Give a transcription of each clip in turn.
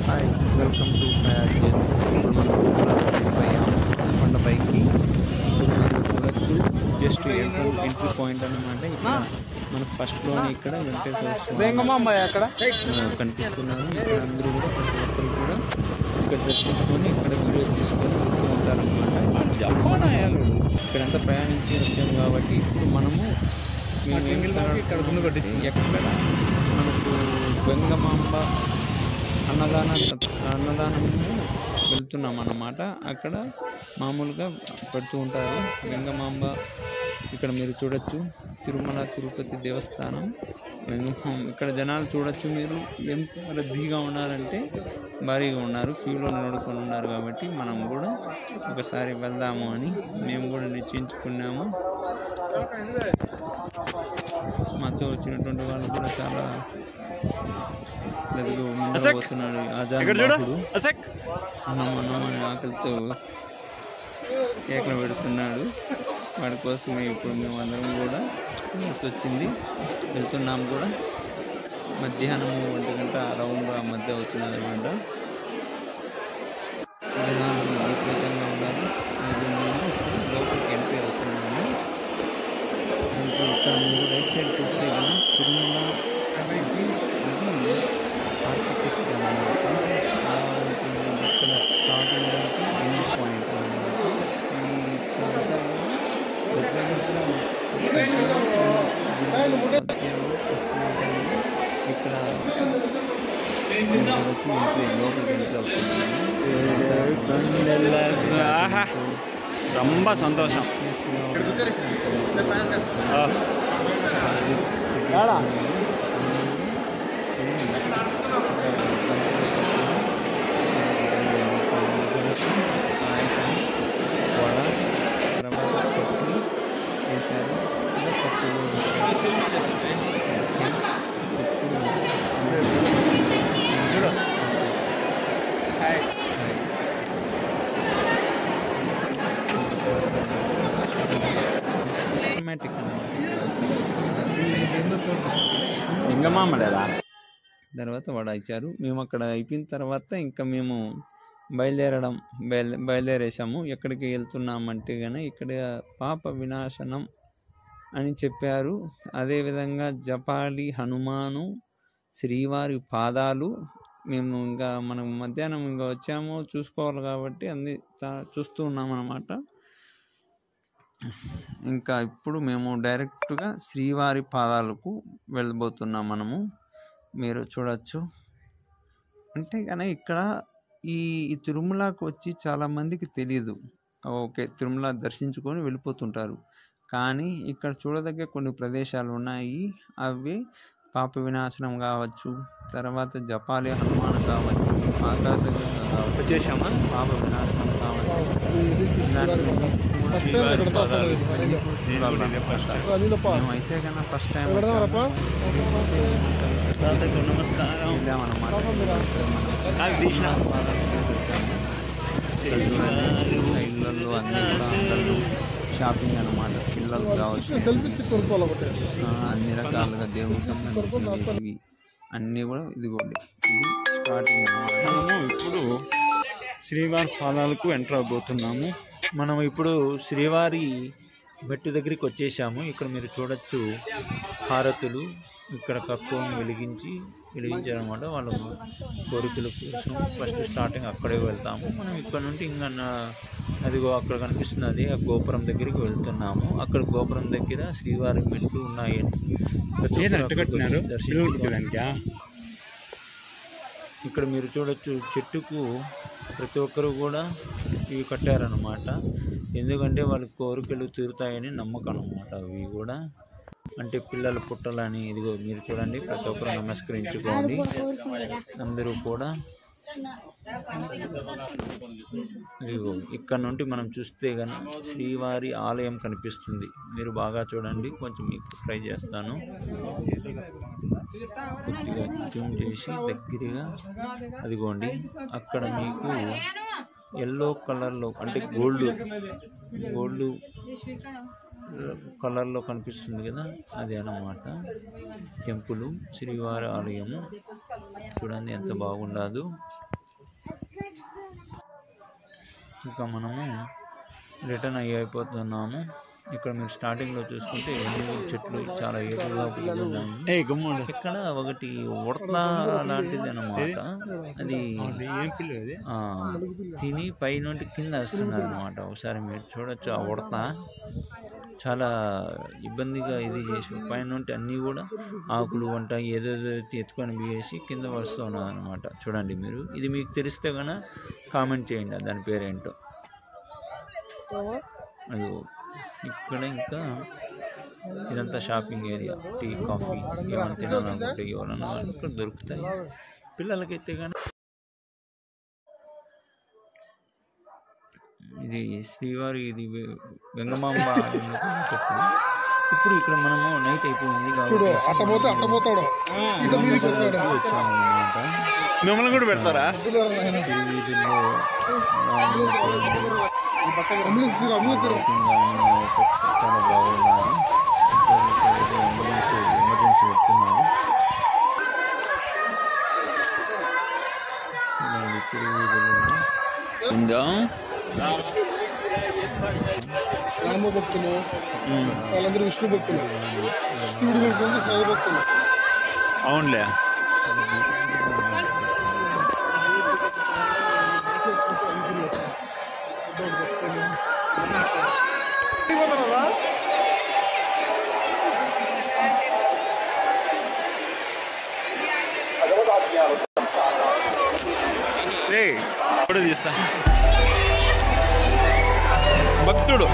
Hi, welcome to fire jets. ఇప్పుడు మనం వెళ్ళిపోయాము కొండపైకి. ఇప్పుడు మనం చూడొచ్చు జస్ట్ ఎంట్రీ పాయింట్ అనమాట. ఇక్కడ మన ఫస్ట్లోనే ఇక్కడ వెంకటేశ్వర అక్కడ కనిపిస్తున్నారు. ఇక్కడ అందరూ కూడా ప్రతి ఒక్కరు కూడా ఇక్కడ దర్శించుకొని ఇక్కడ వీడియో తీసుకొని వస్తూ ఉంటారనమాట. ఇక్కడంతా ప్రయాణించి వచ్చాము కాబట్టి ఇప్పుడు మనము ఎక్కడ మనకు వెంగమాంబ అన్నదానము వెళ్తున్నాం అన్నమాట. అక్కడ మామూలుగా పెడుతూ ఉంటారు వెంగమాంబ. ఇక్కడ మీరు చూడొచ్చు తిరుమల తిరుపతి దేవస్థానం వెంగమాంబ. ఇక్కడ జనాలు చూడొచ్చు మీరు ఎంత రద్దీగా ఉన్నారంటే భారీగా ఉన్నారు, క్యూలో నిలబడుకొని ఉన్నారు. కాబట్టి మనం కూడా ఒకసారి వెళ్దాము అని మేము కూడా నిశ్చయించుకున్నాము. మాతో వచ్చినటువంటి వాళ్ళు కూడా చాలా పోతున్నాడు. అన్నమని ఆకలితో కేకలు పెడుతున్నాడు. వాడి కోసమే ఇప్పుడు మేము అందరం కూడా వచ్చింది వెళ్తున్నాము కూడా. మధ్యాహ్నం 1 గంట అరౌండ్ ఆ మధ్య అవుతున్నది అనమాట. జనాలు విపరీతంగా ఉన్నారు. లోపలికి ఎంట్రీ అవుతున్నాము. ఇక్కడ మీరు రైట్ సైడ్ చూస్తే కదా తిరుమల అనేది ఇది ఆర్కిటెక్ట్ అన్నమాట. ఇక్కడ స్టార్టింగ్ ఎండ్ పాయింట్ అన్నమాట. ఇక్కడ లోపలికి ఎంట్రీ అవుతుంది. ரொம்ப சந்தோஷம். లింగమాంబ లేదా తర్వాత వడ ఇచ్చారు. మేము అక్కడ అయిపోయిన తర్వాత ఇంకా మేము బయలుదేరేసాము. ఎక్కడికి వెళ్తున్నామంటే కానీ ఇక్కడ పాప వినాశనం అని చెప్పారు. అదేవిధంగా జపాలి హనుమాను శ్రీవారి పాదాలు. మేము ఇంకా మనం మధ్యాహ్నం ఇంకా వచ్చాము చూసుకోవాలి కాబట్టి అన్ని చూస్తూ ఉన్నాం అన్నమాట. ఇంకా ఇప్పుడు మేము డైరెక్ట్గా శ్రీవారి పాదాలకు వెళ్ళబోతున్నాం మనము. మీరు చూడొచ్చు. అంటే కానీ ఇక్కడ ఈ తిరుమలకు వచ్చి చాలామందికి తెలియదు. ఓకే, తిరుమల దర్శించుకొని వెళ్ళిపోతుంటారు. కానీ ఇక్కడ చూడదగ్గ కొన్ని ప్రదేశాలు ఉన్నాయి. అవి పాప వినాశనం కావచ్చు, తర్వాత జపాలి హనుమాన్ కావచ్చు, ఆకాశగంగా కావచ్చు, వచ్చేసామా పాప వినాశనం కావచ్చు. అయితే కన్నా ఫస్ట్ టైం నమస్కారం వెళ్ళామన్నమాట. ఇళ్ళల్లో అన్నీ కూడా అందరూ షాపింగ్ అనమాట. పిల్లలు కావచ్చు, అన్ని రకాలుగా దేవుడికి సంబంధించినవి అన్నీ కూడా ఇదిగోండి. ఇది స్టార్టింగ్ అనమాట. మనము ఇప్పుడు శ్రీవారి పాదాలకు ఎంటర్ అవబోతున్నాము. మనం ఇప్పుడు శ్రీవారి బట్టి దగ్గరికి వచ్చేసాము. ఇక్కడ మీరు చూడొచ్చు హారతులు ఇక్కడ కక్కువని వెలిగించారనమాట. వాళ్ళ కోరికల కోసం ఫస్ట్ స్టార్టింగ్ అక్కడే వెళ్తాము మనం. ఇక్కడ నుండి ఇంకా అదిగో అక్కడ కనిపిస్తున్నది ఆ గోపురం దగ్గరికి వెళ్తున్నాము. అక్కడ గోపురం దగ్గర శ్రీవారి మెట్లు ఉన్నాయి. ఇక్కడ మీరు చూడొచ్చు చెట్టుకు ప్రతి ఒక్కరు కూడా ఇవి కట్టారనమాట. ఎందుకంటే వాళ్ళ కోరికలు తీరుతాయని నమ్మకం అనమాట. అవి కూడా అంటే పిల్లలు పుట్టాలని. ఇదిగో మీరు చూడండి, ప్రతి ఒక్కరు నమస్కరించుకోండి అందరూ కూడా. ఇదిగో ఇక్కడ నుండి మనం చూస్తే కనుక శ్రీవారి ఆలయం కనిపిస్తుంది. మీరు బాగా చూడండి, కొంచెం మీకు ట్రై చేస్తాను. కొద్దిగా జూమ్ చేసి దగ్గరగా అదిగోండి. అక్కడ మీకు ఎల్లో కలర్లో అంటే గోల్డ్ కలర్లో కనిపిస్తుంది కదా, అది అన్నమాట టెంపుల్ శ్రీవారి ఆలయము. చూడండి ఎంత బాగుండదు. ఇంకా మనము రిటర్న్ అయిపోతున్నాము. ఇక్కడ మీరు స్టార్టింగ్లో చూసుకుంటే ఎన్ని చెట్లు చాలా ఏపుగా ఉన్నాయి. ఇక్కడ ఒకటి ఉడత లాంటిది అన్నమాట. అది తిని పైనుండి కింద వస్తున్నది అనమాట. ఒకసారి మీరు చూడొచ్చు. ఆ ఉడత చాలా ఇబ్బందిగా ఇది చేసి పైనుండి అన్నీ కూడా ఆకులు వంట ఏదేదో ఎత్తుకొని వేసి కింద వస్తూ ఉన్నది అనమాట. చూడండి మీరు. ఇది మీకు తెలిస్తే కనుక కామెంట్ చేయండి దాని పేరేంటో. అది ఇక్కడ ఇంకా ఇదంతా షాపింగ్ ఏరియా. టీ కాఫీ ఏమైనా తినాలనుకుంటే ఎవరన్నా ఇక్కడ దొరుకుతాయి. పిల్లలకైతే కానీ ఇది శ్రీవారి ఇది వెంగమాంబ ఇప్పుడు ఇక్కడ మనము నైట్ అయిపోయింది వచ్చాము అనమాట. మిమ్మల్ని కూడా పెడతారా? వీధిలో చాలా బాగున్నాయి. ఎమర్జెన్సీ పెట్టుకున్నాను. రామ భక్తులు వాళ్ళందరూ విష్ణు భక్తులు, శివుడు భక్తులు, శైవ భక్తులు. అవునులే. ఇప్పుడు తీస్తా భక్తుడు.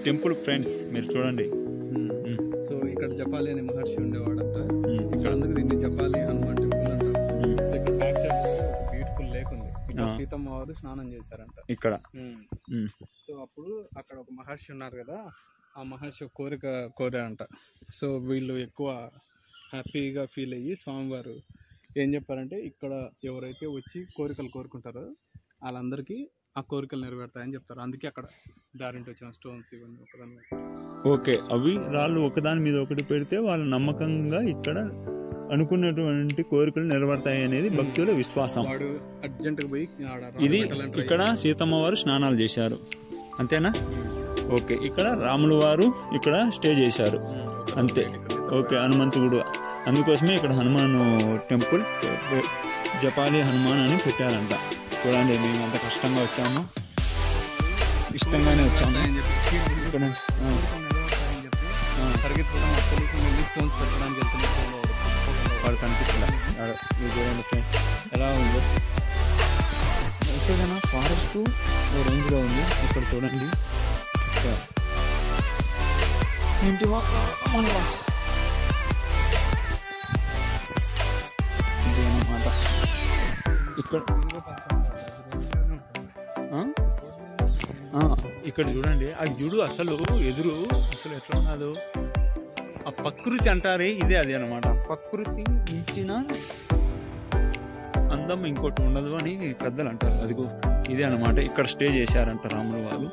టెంపుల్ ఫ్రెండ్స్ మీరు చూడండి. సో ఇక్కడ జపాలి అనే మహర్షి ఉండేవాడంట. ఇక్కడ అందుకు దీన్ని జపాలి హనుమాన్ టెంపుల్ అంటారు. సో ఇక్కడ బ్యాక్ సైడ్ ఒక బ్యూటిఫుల్ లేక్ ఉంది. ఇక్కడ సీతమ్మ వారు స్నానం చేశారంట ఇక్కడ. సో అప్పుడు అక్కడ ఒక మహర్షి ఉన్నారు కదా, ఆ మహర్షి కోరిక కోరారంట. సో వీళ్ళు ఎక్కువ హ్యాపీగా ఫీల్ అయ్యి స్వామివారు ఏం చెప్పారంటే ఇక్కడ ఎవరైతే వచ్చి కోరికలు కోరుకుంటారో వాళ్ళందరికీ ఆ కోరికలు నెరవేరుతాయని చెప్తారు. అందుకే అక్కడ దారింటి వచ్చిన స్టోన్స్ ఇవన్నీ ఒకదాని ఓకే, అవి రాళ్ళు ఒకదాని మీద ఒకటి పెడితే వాళ్ళు నమ్మకంగా ఇక్కడ అనుకున్నటువంటి కోరికలు నెరవేరుతాయి అనేది భక్తుల విశ్వాసం. వాడు అర్జెంట్గా పోయి ఇది ఇక్కడ సీతమ్మ వారు స్నానాలు చేశారు అంతేనా? ఓకే, ఇక్కడ రాములు వారు ఇక్కడ స్టే చేశారు అంతే. ఓకే, హనుమంతుడు అందుకోసమే ఇక్కడ హనుమాన్ టెంపుల్ జపాలి హనుమాన్ అని పెట్టారంట. చూడండి, మేము అంత కష్టంగా వచ్చాము, ఇష్టంగానే వచ్చాము. ఇక్కడ స్టోన్స్ పెట్టడానికి వెళ్తున్నారు. వాడు కనిపిస్తుందా? ఎలా ఉందో ఓకేనా? ఫారెస్ట్ రేంజ్లో ఉంది. ఇక్కడ చూడండి, ఇంటి ఇదేనమాట. ఇక్కడ చూడండి, ఆ జుడు అసలు ఎదురు అసలు ఎట్లా ఉన్నదో ఆ ప్రకృతి అంటారే, ఇదే అదే అనమాట. ప్రకృతి మించిన అందం ఇంకోటి ఉండదు అని పెద్దలు అంటారు. అదిగో ఇదే అనమాట. ఇక్కడ స్టే చేశారంట రాములు వారు.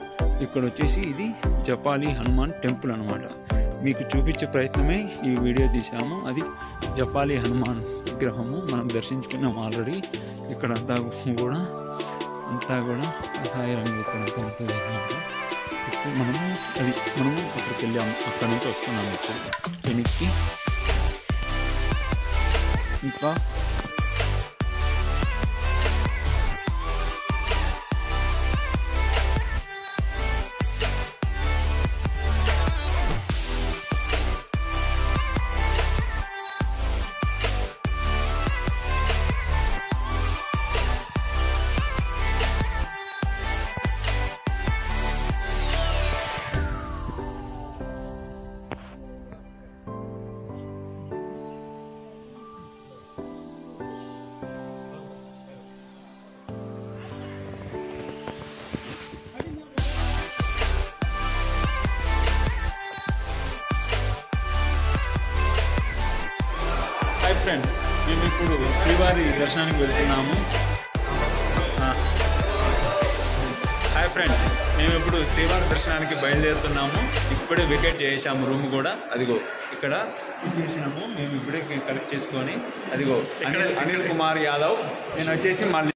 ఇక్కడ వచ్చేసి ఇది జపాలి హనుమాన్ టెంపుల్ అనమాట. మీకు చూపించే ప్రయత్నమే ఈ వీడియో తీసాము. అది జపాలి హనుమాన్ విగ్రహము మనం దర్శించుకున్నాం ఆల్రెడీ. ఇక్కడ అంతా కూడా సాయి రంగు ఇక్కడ అంతా ఉంటుంది అన్నమాట. ఇప్పుడు మనము అక్కడికి వెళ్ళాము, అక్కడ నుంచి వస్తున్నాము వెనక్కి. ఇంకా ఫ్రెండ్, మేము ఇప్పుడు శ్రీవారి దర్శనానికి వెళ్తున్నాము. హాయ్ ఫ్రెండ్స్, మేము ఇప్పుడు శ్రీవారి దర్శనానికి బయలుదేరుతున్నాము. ఇప్పుడే వికెట్ చేసాము రూమ్ కూడా. అదిగో ఇక్కడ చేసినాము మేము ఇప్పుడే కలెక్ట్ చేసుకొని. అదిగో అనిల్ కుమార్ యాదవ్. నేను వచ్చేసి మళ్ళీ